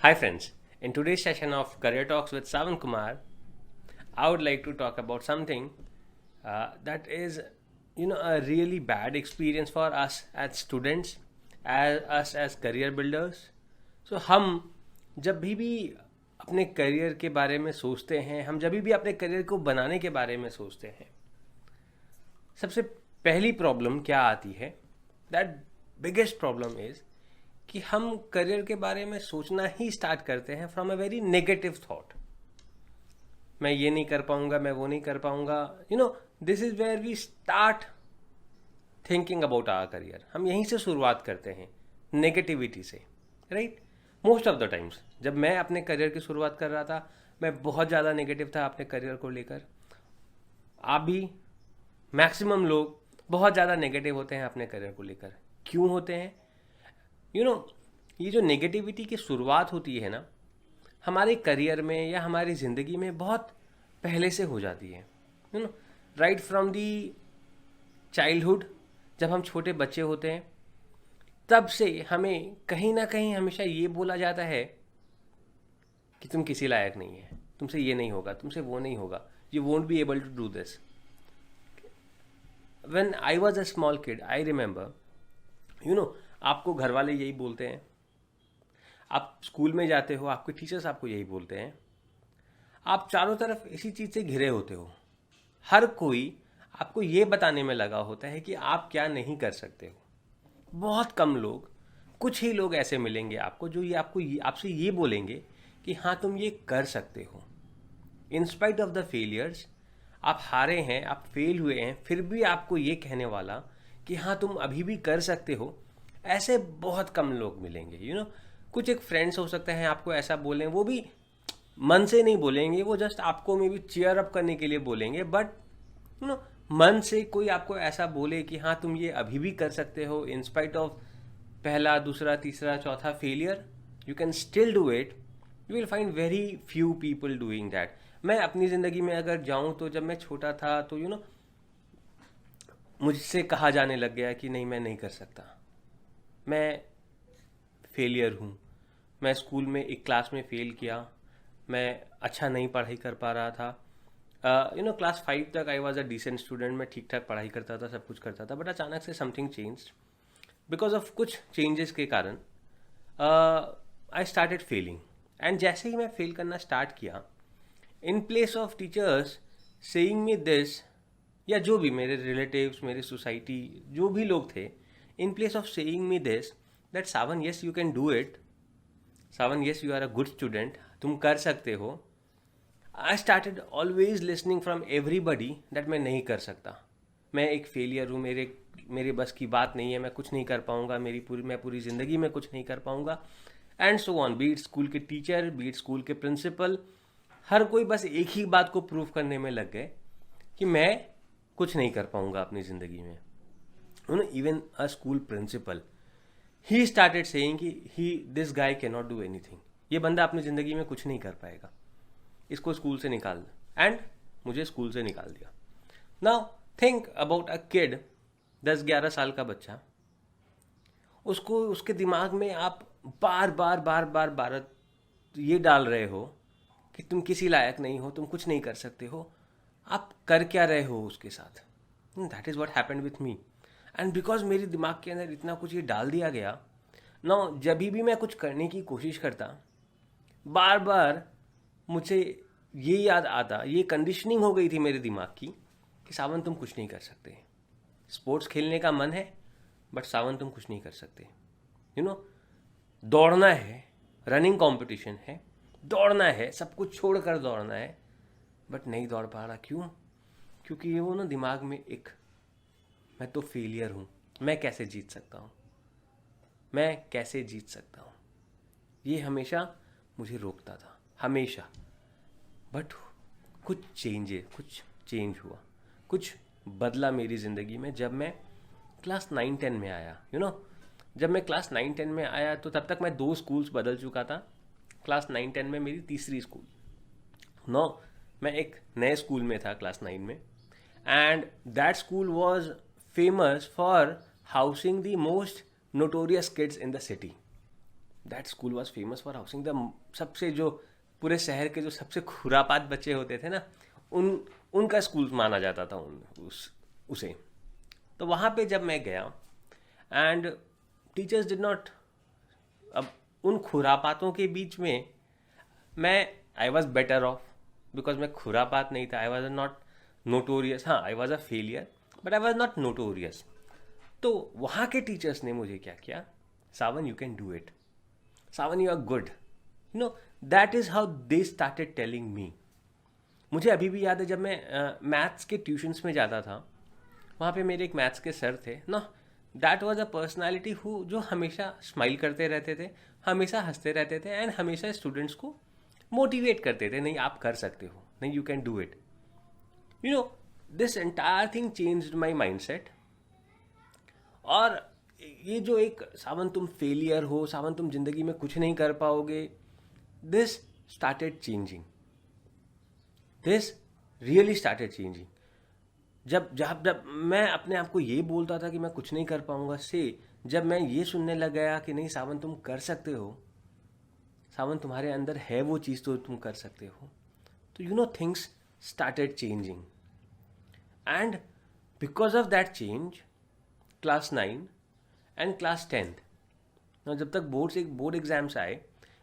Hi friends, in today's session of Career Talks with Savan Kumar, I would like to talk about something that is, a really bad experience for us as students, as us as career builders. So हम जब भी अपने career के बारे में सोचते हैं, हम जब भी अपने करियर को बनाने के बारे में सोचते हैं, सबसे पहली प्रॉब्लम क्या आती है? दैट बिगेस्ट प्रॉब्लम इज कि हम करियर के बारे में सोचना ही स्टार्ट करते हैं from a very negative thought. मैं ये नहीं कर पाऊंगा, मैं वो नहीं कर पाऊंगा। This is where we start thinking about our career. हम यहीं से शुरुआत करते हैं, नेगेटिविटी से, right? Most of the times जब मैं अपने करियर की शुरुआत कर रहा था, मैं बहुत ज़्यादा नेगेटिव था अपने करियर को लेकर। आप भी, मैक्सिमम लोग बहुत ज़्यादा नेगेटिव होते हैं अपने करियर को लेकर। क्यों होते हैं? यू नो ये जो नेगेटिविटी की शुरुआत होती है ना, हमारे करियर में या हमारी ज़िंदगी में बहुत पहले से हो जाती है। राइट फ्रॉम दी चाइल्डहुड, जब हम छोटे बच्चे होते हैं, तब से हमें कहीं ना कहीं हमेशा ये बोला जाता है कि तुम किसी लायक नहीं है, तुमसे ये नहीं होगा, तुमसे वो नहीं होगा, you won't be able to do this. When I was a small kid, I remember, आपको घर वाले यही बोलते हैं। आप स्कूल में जाते हो, आपके टीचर्स आपको यही बोलते हैं। आप चारों तरफ इसी चीज़ से घिरे होते हो। हर कोई आपको ये बताने में लगा होता है कि आप क्या नहीं कर सकते हो। बहुत कम लोग, कुछ ही लोग ऐसे मिलेंगे आपको जो आपसे ये बोलेंगे कि हाँ, तुम ये कर सकते हो। In spite of the failures, आप हारे हैं, आप फेल हुए हैं, फिर भी आपको ये कहने वाला कि हाँ, तुम अभी भी कर सकते हो, ऐसे बहुत कम लोग मिलेंगे। कुछ एक फ्रेंड्स हो सकते हैं आपको ऐसा बोलें, वो भी मन से नहीं बोलेंगे, वो जस्ट आपको मे बी चीयर अप करने के लिए बोलेंगे। बट मन से कोई आपको ऐसा बोले कि हाँ, तुम ये अभी भी कर सकते हो, इन स्पाइट ऑफ पहला, दूसरा, तीसरा, चौथा failure, you can still do it. You will find very few people doing that. मैं अपनी ज़िंदगी में अगर जाऊँ तो जब मैं छोटा था तो मुझसे कहा जाने लग गया कि नहीं, मैं नहीं कर सकता, मैं फेलियर हूँ। मैं स्कूल में एक क्लास में फ़ेल किया, मैं अच्छा नहीं पढ़ाई कर पा रहा था। क्लास 5 तक I was a decent student, मैं ठीक ठाक पढ़ाई करता था, सब कुछ करता था। बट अचानक से समथिंग चेंज, बिकॉज ऑफ कुछ चेंजेस के कारण आई स्टार्टेड फेलिंग। एंड जैसे ही मैं फेल करना स्टार्ट किया, इन place of teachers saying me this, या जो भी मेरे रिलेटिव्स, मेरी सोसाइटी, जो भी लोग थे, in place of saying me this that Sawan, yes you can do it, Sawan, yes you are a good student, तुम कर सकते हो, I started always listening from everybody that मैं नहीं कर सकता, मैं एक फेलियर हूँ, मेरे बस की बात नहीं है, मैं कुछ नहीं कर पाऊँगा, मैं पूरी ज़िंदगी में कुछ नहीं कर पाऊँगा, एंड सो ऑन। बीट स्कूल के टीचर, बीट स्कूल के प्रिंसिपल, हर कोई बस एक ही बात को प्रूव करने में लग गए कि मैं कुछ नहीं कर पाऊँगा अपनी ज़िंदगी में। Even a school principal, he started saying कि this guy can not do anything, ये बंदा अपनी ज़िंदगी में कुछ नहीं कर पाएगा, इसको स्कूल से निकाल दो। एंड मुझे स्कूल से निकाल दिया। Now think about a kid, 10-11 साल का बच्चा, उसको, उसके दिमाग में आप बार बार बार बार बार ये डाल रहे हो कि तुम किसी लायक नहीं हो, तुम कुछ नहीं कर सकते हो। आप कर क्या रहे हो उसके साथ? That is what happened with me. And because मेरे दिमाग के अंदर इतना कुछ ये डाल दिया गया, ना जब भी मैं कुछ करने की कोशिश करता, बार बार मुझे ये याद आता, ये कंडीशनिंग हो गई थी मेरे दिमाग की कि सावन तुम कुछ नहीं कर सकते। स्पोर्ट्स खेलने का मन है, बट सावन तुम कुछ नहीं कर सकते। यू नो दौड़ना है, रनिंग कंपटीशन है, दौड़ना है, सब कुछ छोड़कर दौड़ना है, बट नहीं दौड़ पा रहा। क्यों? क्योंकि ये वो ना दिमाग में एक, मैं तो फेलियर हूँ, मैं कैसे जीत सकता हूँ, मैं कैसे जीत सकता हूँ, ये हमेशा मुझे रोकता था, हमेशा। बट कुछ चेंज हुआ, कुछ बदला मेरी ज़िंदगी में जब मैं क्लास 9-10 में आया। जब मैं क्लास 9-10 में आया तो तब तक मैं 2 स्कूल्स बदल चुका था। क्लास 9-10 में मेरी तीसरी स्कूल, नो, मैं एक नए स्कूल में था क्लास 9 में। And that school was famous for housing the most notorious kids in the city. That school was famous for housing the सबसे जो पूरे शहर के जो सबसे खुरापात बच्चे होते थे ना, उनका स्कूल माना जाता था उसे। तो वहाँ पे जब मैं गया एंड टीचर्स डिड नॉट, अब उन खुरापातों के बीच में मैं I was better off, because मैं खुरापात नहीं था, आई वॉज नॉट नोटोरियस, हाँ I was a failure but I was not notorious. तो वहाँ के टीचर्स ने मुझे क्या किया, Sawan you can do it, Sawan you are good, you know, that is how they started telling me. मुझे अभी भी याद है जब मैं मैथ्स के ट्यूशन्स में जाता था, वहाँ पे मेरे एक मैथ्स के सर थे ना, that was a personality who जो हमेशा स्माइल करते रहते थे, हमेशा हंसते रहते थे एंड हमेशा स्टूडेंट्स को मोटिवेट करते थे, नहीं आप कर सकते हो, नहीं you can do it, you know. This entire thing changed my mind set. और ये जो एक सावन तुम फेलियर हो, सावन तुम जिंदगी में कुछ नहीं कर पाओगे, this started changing, this really started changing. जब जब जब मैं अपने आप को ये बोलता था कि मैं कुछ नहीं कर पाऊंगा, से जब मैं ये सुनने लग गया कि नहीं सावन तुम कर सकते हो, सावन तुम्हारे अंदर है वो चीज़ तो तुम कर सकते हो, तो you know things started changing. And because of that change class 9 and class 10, जब तक बोर्ड एग्जाम्स आए,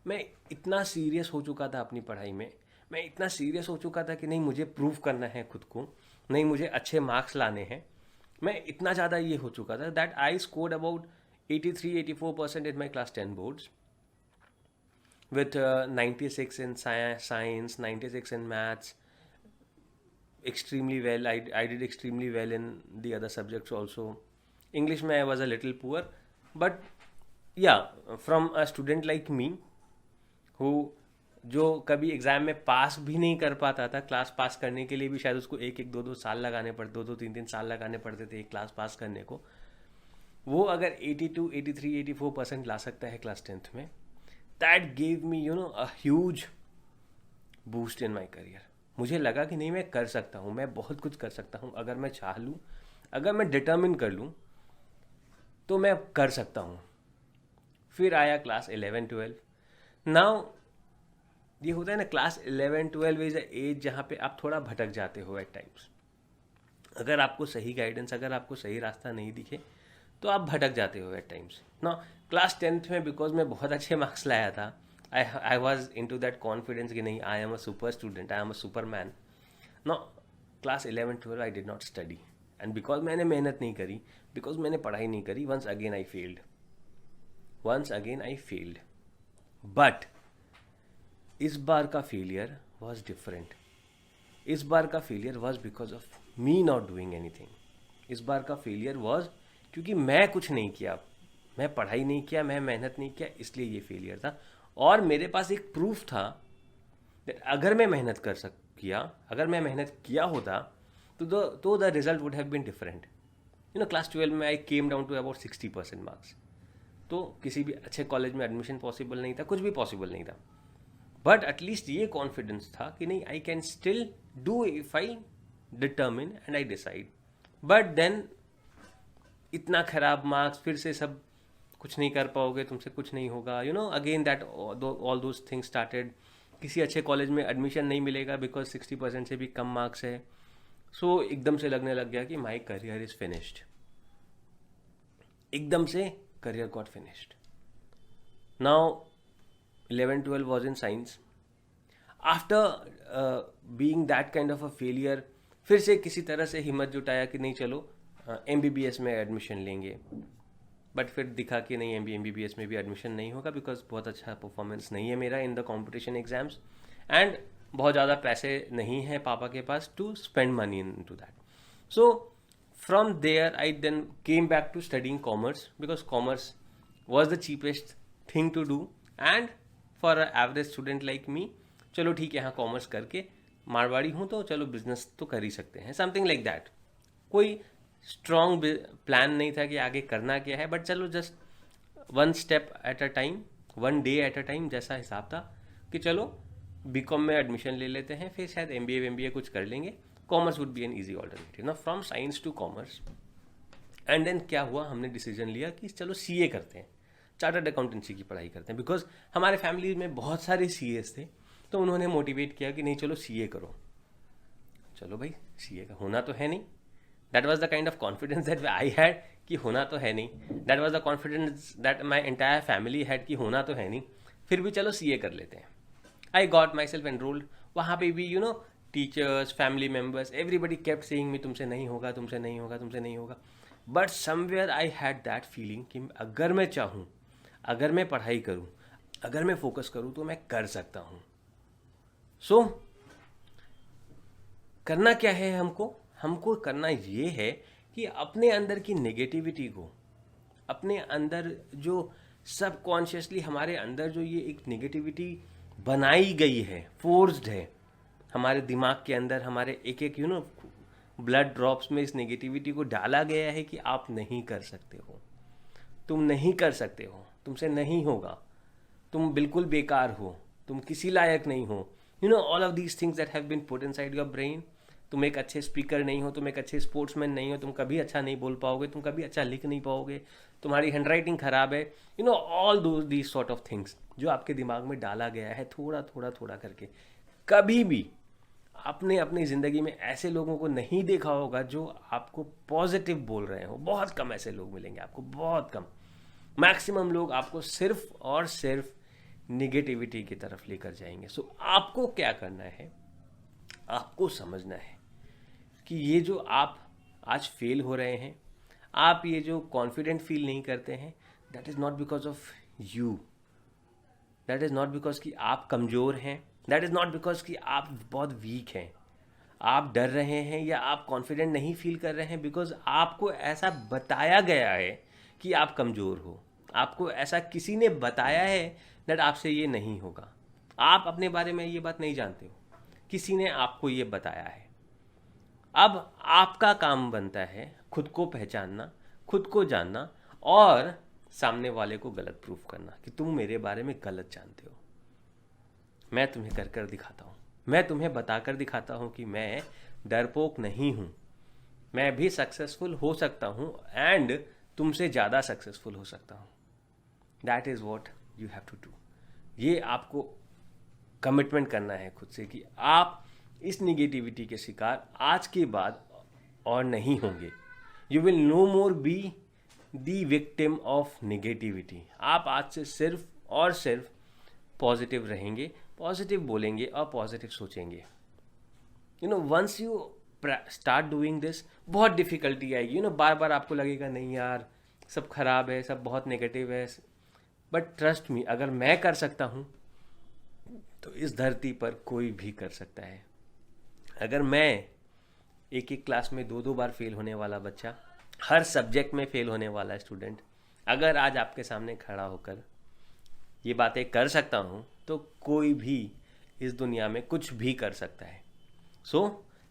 मैं इतना सीरियस हो चुका था अपनी पढ़ाई में, मैं इतना सीरियस हो चुका था कि नहीं मुझे प्रूव करना है खुद को, नहीं मुझे अच्छे मार्क्स लाने हैं, मैं इतना ज़्यादा ये हो चुका था that I scored about 83-84% in my class 10 boards with 96 in science, 96 in maths, extremely well. I did extremely well in the other subjects also. English में I was a little poor, but yeah, from a student like me who जो कभी exam में पास भी नहीं कर पाता था, class pass करने के लिए भी शायद उसको एक एक दो दो साल लगाने पड़ते, 2-3 साल लगाने पड़ते थे एक क्लास पास करने को, वो अगर 82, 83, 84% ला सकता है क्लास 10th में, that gave me you know a huge boost in my career. मुझे लगा कि नहीं मैं कर सकता हूँ, मैं बहुत कुछ कर सकता हूँ, अगर मैं चाह लूँ, अगर मैं डिटर्मिन कर लूँ तो मैं कर सकता हूँ। फिर आया क्लास 11-12। नाउ ये होता है ना, क्लास 11-12 इज अ एज जहाँ पे आप थोड़ा भटक जाते हो एट टाइम्स। अगर आपको सही गाइडेंस, अगर आपको सही रास्ता नहीं दिखे तो आप भटक जाते हो एट टाइम्स ना। क्लास 10th में बिकॉज मैं बहुत अच्छे मार्क्स लाया था, I was into that confidence कि नहीं I am a super student, I am a super man. No, class 11-12 I did not study and because मैंने मेहनत नहीं करी, बिकॉज मैंने पढ़ाई नहीं करी, once again I failed. But इस बार का फेलियर वॉज डिफरेंट। इस बार का failure was because of me not doing anything. इस बार का फेलियर वॉज क्योंकि मैं कुछ नहीं किया, मैं पढ़ाई नहीं किया, मैं मेहनत नहीं किया, इसलिए ये फेलियर था। और मेरे पास एक प्रूफ था अगर मैं मेहनत किया, अगर मैं मेहनत किया होता तो the result would have been different. You know, class 12 में I came down to about 60% marks, तो किसी भी अच्छे कॉलेज में एडमिशन पॉसिबल नहीं था, कुछ भी पॉसिबल नहीं था। बट एटलीस्ट ये कॉन्फिडेंस था कि नहीं I can still do if I determine and I decide. But then इतना खराब मार्क्स, फिर से सब कुछ नहीं कर पाओगे, तुमसे कुछ नहीं होगा, you know, again that all those things started. किसी अच्छे कॉलेज में एडमिशन नहीं मिलेगा बिकॉज 60% से भी कम मार्क्स है। सो एकदम से लगने लग गया कि माई करियर इज फिनिश्ड, एकदम से career got finished. Now 11-12 was in science. After being that kind of a failure, फिर से किसी तरह से हिम्मत जुटाया कि नहीं चलो MBBS में एडमिशन लेंगे। बट फिर दिखा कि नहीं MBBS में भी एडमिशन नहीं होगा बिकॉज बहुत अच्छा परफॉर्मेंस नहीं है मेरा in the competition exams and बहुत ज़्यादा पैसे नहीं है पापा के पास to spend money into that. So from there I then came back to studying commerce because commerce was the cheapest thing to do and for a average student like me, चलो ठीक है, हाँ commerce करके मारवाड़ी हूँ तो चलो business तो कर ही सकते हैं, समथिंग लाइक दैट। कोई स्ट्रॉन्ग प्लान नहीं था कि आगे करना क्या है, बट चलो just one step at a time, one day at a time जैसा हिसाब था कि चलो BCom में एडमिशन ले लेते हैं, फिर शायद MBA कुछ कर लेंगे, commerce would be an easy alternative ना, from science to commerce. And then क्या हुआ, हमने डिसीजन लिया कि चलो CA करते हैं। चार्टर्ड अकाउंटेंसी की पढ़ाई करते हैं, बिकॉज हमारे फैमिली में बहुत सारे सीएस थे, तो उन्होंने मोटिवेट किया कि नहीं चलो सीए करो। चलो भाई सीए का होना तो है नहीं, that was the kind of confidence that I had कि होना तो है नहीं, that was the confidence that my entire family had कि होना तो है नहीं, फिर भी चलो सीए कर लेते हैं। I got my self enrolled. वहाँ पे भी teachers, family members, everybody kept saying me तुमसे नहीं होगा, तुमसे नहीं होगा, तुमसे नहीं होगा। But somewhere I had that feeling कि अगर मैं चाहूँ, अगर मैं पढ़ाई करूँ, अगर मैं फोकस करूँ तो मैं कर सकता हूँ। सो करना क्या है हमको करना ये है कि अपने अंदर की नेगेटिविटी को, अपने अंदर जो सबकॉन्शियसली हमारे अंदर जो ये एक नेगेटिविटी बनाई गई है, फोर्स्ड है हमारे दिमाग के अंदर, हमारे एक एक ब्लड ड्रॉप्स में इस नेगेटिविटी को डाला गया है कि आप नहीं कर सकते हो, तुम नहीं कर सकते हो, तुमसे नहीं होगा, तुम बिल्कुल बेकार हो, तुम किसी लायक नहीं हो, all of these things that have been put inside your brain. तुम एक अच्छे स्पीकर नहीं हो, तुम एक अच्छे स्पोर्ट्समैन नहीं हो, तुम कभी अच्छा नहीं बोल पाओगे, तुम कभी अच्छा लिख नहीं पाओगे, तुम्हारी हैंडराइटिंग खराब है, all these sort of things जो आपके दिमाग में डाला गया है थोड़ा थोड़ा थोड़ा करके। कभी भी आपने अपनी ज़िंदगी में ऐसे लोगों को नहीं देखा होगा जो आपको पॉजिटिव बोल रहे हो। बहुत कम ऐसे लोग मिलेंगे आपको, बहुत कम। मैक्सिमम लोग आपको सिर्फ और सिर्फ निगेटिविटी की तरफ लेकर जाएंगे। सो आपको क्या करना है, आपको समझना है कि ये जो आप आज फेल हो रहे हैं, आप ये जो कॉन्फिडेंट फील नहीं करते हैं, that is not because of you, that is not because कि आप कमज़ोर हैं, दैट इज़ नॉट बिकॉज कि आप बहुत वीक हैं, आप डर रहे हैं या आप कॉन्फिडेंट नहीं फील कर रहे हैं बिकॉज आपको ऐसा बताया गया है कि आप कमज़ोर हो, आपको ऐसा किसी ने बताया है दैट आपसे ये नहीं होगा। आप अपने बारे में ये बात नहीं जानते हो, किसी ने आपको ये बताया है। अब आपका काम बनता है खुद को पहचानना, खुद को जानना और सामने वाले को गलत प्रूफ करना कि तुम मेरे बारे में गलत जानते हो। मैं तुम्हें कर कर दिखाता हूँ, मैं तुम्हें बताकर दिखाता हूँ कि मैं डरपोक नहीं हूँ, मैं भी सक्सेसफुल हो सकता हूँ एंड तुमसे ज़्यादा सक्सेसफुल हो सकता हूँ। That is what you have to do. ये आपको कमिटमेंट करना है खुद से कि आप इस निगेटिविटी के शिकार आज के बाद और नहीं होंगे। You will no more be the victim of negativity. आप आज से सिर्फ और सिर्फ पॉजिटिव रहेंगे, पॉजिटिव बोलेंगे और पॉजिटिव सोचेंगे। Once you start doing this, बहुत डिफिकल्टी आएगी। बार बार आपको लगेगा नहीं यार सब खराब है, सब बहुत नेगेटिव है, बट ट्रस्ट मी, अगर मैं कर सकता हूँ तो इस धरती पर कोई भी कर सकता है। अगर मैं एक एक क्लास में दो बार फेल होने वाला बच्चा, हर सब्जेक्ट में फेल होने वाला स्टूडेंट, अगर आज आपके सामने खड़ा होकर ये बातें कर सकता हूँ तो कोई भी इस दुनिया में कुछ भी कर सकता है। So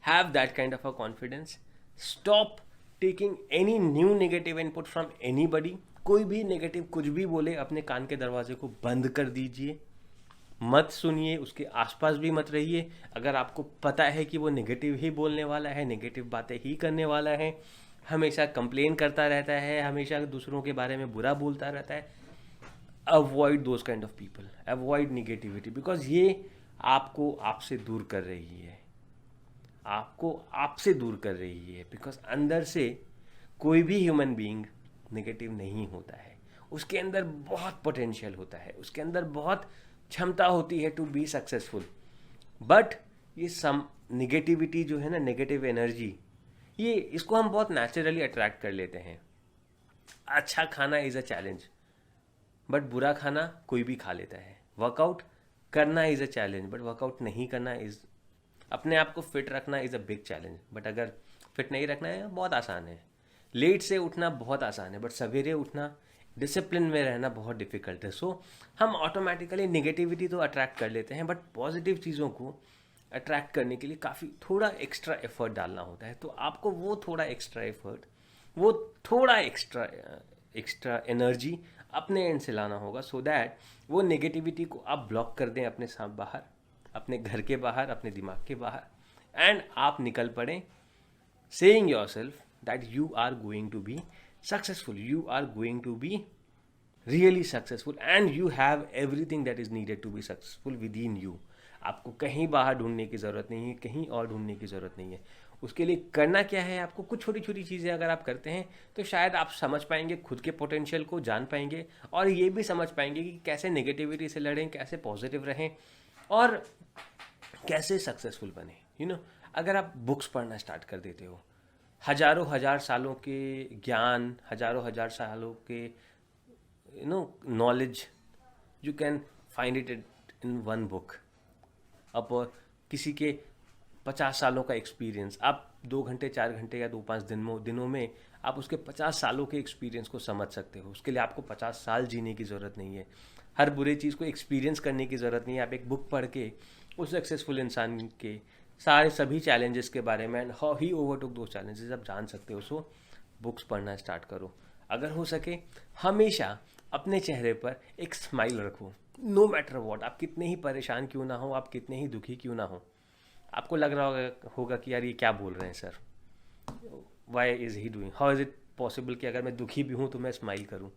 have that kind of a confidence. Stop taking any new negative input from anybody. कोई भी नेगेटिव कुछ भी बोले, अपने कान के दरवाजे को बंद कर दीजिए, मत सुनिए, उसके आसपास भी मत रहिए। अगर आपको पता है कि वो नेगेटिव ही बोलने वाला है, नेगेटिव बातें ही करने वाला है, हमेशा कंप्लेन करता रहता है, हमेशा दूसरों के बारे में बुरा बोलता रहता है, avoid those kind of people, avoid negativity, because ये आपको आपसे दूर कर रही है, आपको आपसे दूर कर रही है। बिकॉज अंदर से कोई भी ह्यूमन बीइंग नेगेटिव नहीं होता है, उसके अंदर बहुत पोटेंशियल होता है, उसके अंदर बहुत क्षमता होती है टू बी सक्सेसफुल। बट ये सम निगेटिविटी जो है ना, नेगेटिव एनर्जी, ये इसको हम बहुत नेचुरली अट्रैक्ट कर लेते हैं। अच्छा खाना इज़ अ चैलेंज, बट बुरा खाना कोई भी खा लेता है। वर्कआउट करना is a challenge, but workout नहीं करना इज़, अपने आप को फिट रखना is a big challenge, but अगर फिट नहीं रखना है बहुत आसान है। लेट से उठना बहुत आसान है, बट सवेरे उठना, डिसिप्लिन में रहना बहुत डिफिकल्ट है। सो हम ऑटोमेटिकली निगेटिविटी तो अट्रैक्ट कर लेते हैं, बट पॉजिटिव चीज़ों को अट्रैक्ट करने के लिए काफ़ी थोड़ा एक्स्ट्रा एफर्ट डालना होता है। तो आपको वो थोड़ा एक्स्ट्रा एफर्ट, वो थोड़ा एक्स्ट्रा एनर्जी अपने एंड से लाना होगा, सो दैट वो नेगेटिविटी को आप ब्लॉक कर दें अपने साथ बाहर, अपने घर के बाहर, अपने दिमाग के बाहर, एंड आप निकल पड़ें saying yourself that you are going to be successful, you are going to be really successful and you have everything that is needed to be successful within you. आपको कहीं बाहर ढूंढने की ज़रूरत नहीं है, कहीं और ढूंढने की ज़रूरत नहीं है। उसके लिए करना क्या है, आपको कुछ छोटी छोटी चीज़ें अगर आप करते हैं तो शायद आप समझ पाएंगे, खुद के पोटेंशियल को जान पाएंगे, और ये भी समझ पाएंगे कि कैसे नेगेटिविटी से लड़ें, कैसे पॉजिटिव रहें, और कैसे सक्सेसफुल बने। अगर आप बुक्स पढ़ना स्टार्ट कर देते हो, हजारों हजार सालों के ज्ञान, हजारों हजार सालों के knowledge, you can find it in one book. अब किसी के 50 सालों का एक्सपीरियंस, आप 2 घंटे 4 घंटे या 2-5 दिनों में आप उसके 50 सालों के एक्सपीरियंस को समझ सकते हो। उसके लिए आपको 50 साल जीने की ज़रूरत नहीं है, हर बुरे चीज़ को एक्सपीरियंस करने की ज़रूरत नहीं है। आप एक बुक पढ़ के उस सक्सेसफुल इंसान के सारे सभी चैलेंजेस के बारे में, एंड हाउ ही ओवरटुक दो चैलेंजेस, आप जान सकते हो। सो बुक्स पढ़ना स्टार्ट करो। अगर हो सके हमेशा अपने चेहरे पर एक स्माइल रखो, नो मैटर वॉट। आप कितने ही परेशान क्यों ना हो, आप कितने ही दुखी क्यों ना हो। आपको लग रहा होगा कि यार ये क्या बोल रहे हैं sir, why is he doing, how is it possible कि अगर मैं दुखी भी हूँ तो मैं स्माइल करूँ।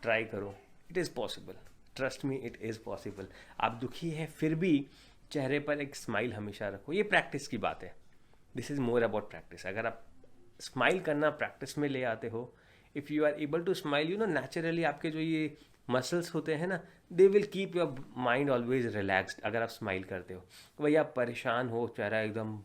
ट्राई करो, it is possible, trust me, it is possible. आप दुखी हैं फिर भी चेहरे पर एक स्माइल हमेशा रखो। ये प्रैक्टिस की बात है, this is more about practice. अगर आप स्माइल करना प्रैक्टिस में ले आते हो, if you are able to smile, naturally आपके जो ये मसल्स होते हैं ना, they will keep your mind always relaxed. अगर आप स्माइल करते हो, वही आप परेशान हो, चेहरा एकदम